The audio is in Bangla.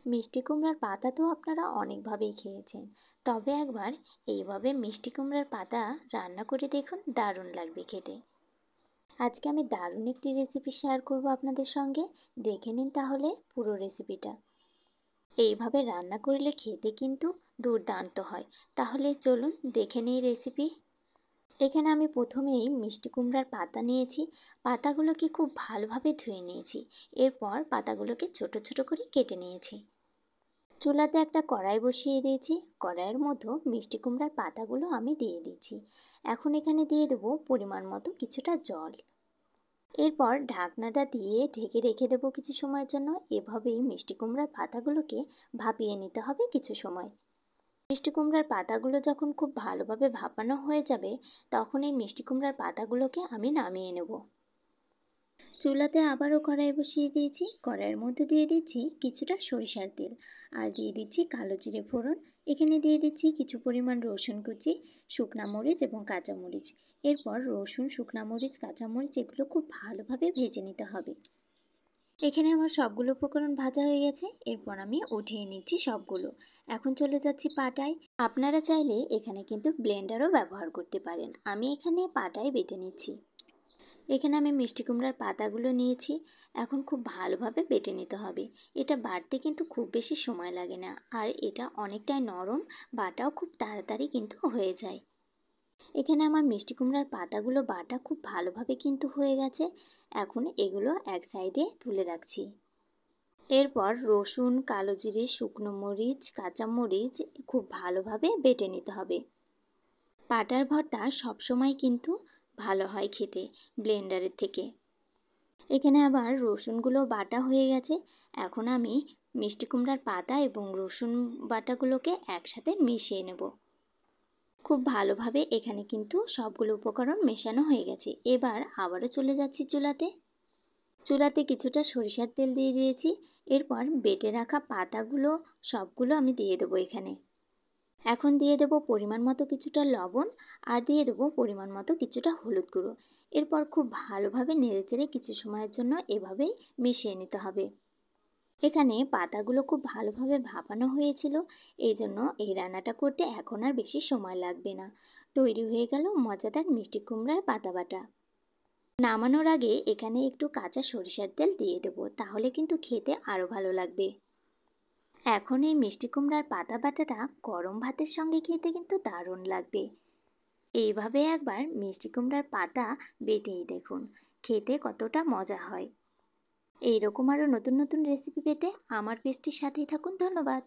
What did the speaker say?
মিষ্টি কুমড়ার পাতা তো আপনারা অনেকভাবেই খেয়েছেন, তবে একবার এইভাবে মিষ্টি কুমড়ার পাতা রান্না করে দেখুন, দারুণ লাগবে খেতে। আজকে আমি দারুণ একটি রেসিপি শেয়ার করব আপনাদের সঙ্গে। দেখে নিন তাহলে পুরো রেসিপিটা। এইভাবে রান্না করলে খেতে কিন্তু দুর্দান্ত হয়। তাহলে চলুন দেখে নিই রেসিপি। এখানে আমি প্রথমেই মিষ্টি কুমড়ার পাতা নিয়েছি। পাতাগুলোকে খুব ভালোভাবে ধুয়ে নিয়েছি। এরপর পাতাগুলোকে ছোট ছোট করে কেটে নিয়েছি। চুলাতে একটা কড়াই বসিয়ে দিয়েছি। কড়াইয়ের মধ্যে মিষ্টি কুমড়ার পাতাগুলো আমি দিয়ে দিচ্ছি। এখন এখানে দিয়ে দেবো পরিমাণ মতো কিছুটা জল। এরপর ঢাকনাটা দিয়ে ঢেকে রেখে দেবো কিছু সময়ের জন্য। এভাবেই মিষ্টি কুমড়ার পাতাগুলোকে ভাপিয়ে নিতে হবে কিছু সময়। মিষ্টি কুমড়ার পাতাগুলো যখন খুব ভালোভাবে ভাপানো হয়ে যাবে, তখন এই মিষ্টি কুমড়ার পাতাগুলোকে আমি নামিয়ে নেব। চুলাতে আবারও কড়াই বসিয়ে দিয়েছি। কড়াইয়ের মধ্যে দিয়ে দিচ্ছি কিছুটা সরিষার তেল, আর দিয়ে দিচ্ছি কালো জিরে ফোড়ন। এখানে দিয়ে দিচ্ছি কিছু পরিমাণ রসুন কুচি, শুকনা মরিচ এবং কাঁচামরিচ। এরপর রসুন, শুকনা মরিচ, কাঁচামরিচ এগুলো খুব ভালোভাবে ভেজে নিতে হবে। এখানে আমার সবগুলো উপকরণ ভাজা হয়ে গেছে। এরপর আমি উঠিয়ে নিচ্ছি সবগুলো। এখন চলে যাচ্ছি পাটায়। আপনারা চাইলে এখানে কিন্তু ব্লেন্ডারও ব্যবহার করতে পারেন। আমি এখানে পাটায় বেটে নিচ্ছি। এখানে আমি মিষ্টি কুমড়ার পাতাগুলো নিয়েছি। এখন খুব ভালোভাবে বেটে নিতে হবে। এটা বাটতে কিন্তু খুব বেশি সময় লাগে না, আর এটা অনেকটাই নরম, বাটাও খুব তাড়াতাড়ি কিন্তু হয়ে যায়। এখানে আমার মিষ্টি কুমড়ার পাতাগুলো বাটা খুব ভালোভাবে কিন্তু হয়ে গেছে। এখন এগুলো এক সাইডে তুলে রাখছি। এরপর রসুন, কালো জিরে, শুকনো মরিচ, কাঁচামরিচ খুব ভালোভাবে বেটে নিতে হবে। পাটার ভর্তা সবসময় কিন্তু ভালো হয় খেতে ব্লেন্ডারের থেকে। এখানে আবার রসুনগুলো বাটা হয়ে গেছে। এখন আমি মিষ্টি কুমড়ার পাতা এবং রসুন বাটাগুলোকে একসাথে মিশিয়ে নেব। খুব ভালোভাবে এখানে কিন্তু সবগুলো উপকরণ মেশানো হয়ে গেছে। এবার আবারও চলে যাচ্ছি চুলাতে। চুলাতে কিছুটা সরিষার তেল দিয়ে দিয়েছি। এরপর বেটে রাখা পাতাগুলো সবগুলো আমি দিয়ে দেবো এখানে। এখন দিয়ে দেবো পরিমাণ মতো কিছুটা লবণ, আর দিয়ে দেবো পরিমাণ মতো কিছুটা হলুদ গুঁড়ো। এরপর খুব ভালোভাবে নেড়েচেড়ে কিছু সময়ের জন্য এভাবেই মিশিয়ে নিতে হবে। এখানে পাতাগুলো খুব ভালোভাবে ভাপানো হয়েছিল, এই জন্য এই রান্নাটা করতে এখন আর বেশি সময় লাগবে না। তৈরি হয়ে গেল মজাদার মিষ্টি কুমড়ার পাতা বাটা। নামানোর আগে এখানে একটু কাঁচা সরিষার তেল দিয়ে দেবো, তাহলে কিন্তু খেতে আরও ভালো লাগবে। এখন এই মিষ্টি কুমড়ার পাতা বাটাটা গরম ভাতের সঙ্গে খেতে কিন্তু দারুণ লাগবে। এইভাবে একবার মিষ্টি কুমড়ার পাতা বেটেই দেখুন, খেতে কতটা মজা হয়। এইরকম আরও নতুন নতুন রেসিপি পেতে আমার পেজটির সাথেই থাকুন। ধন্যবাদ।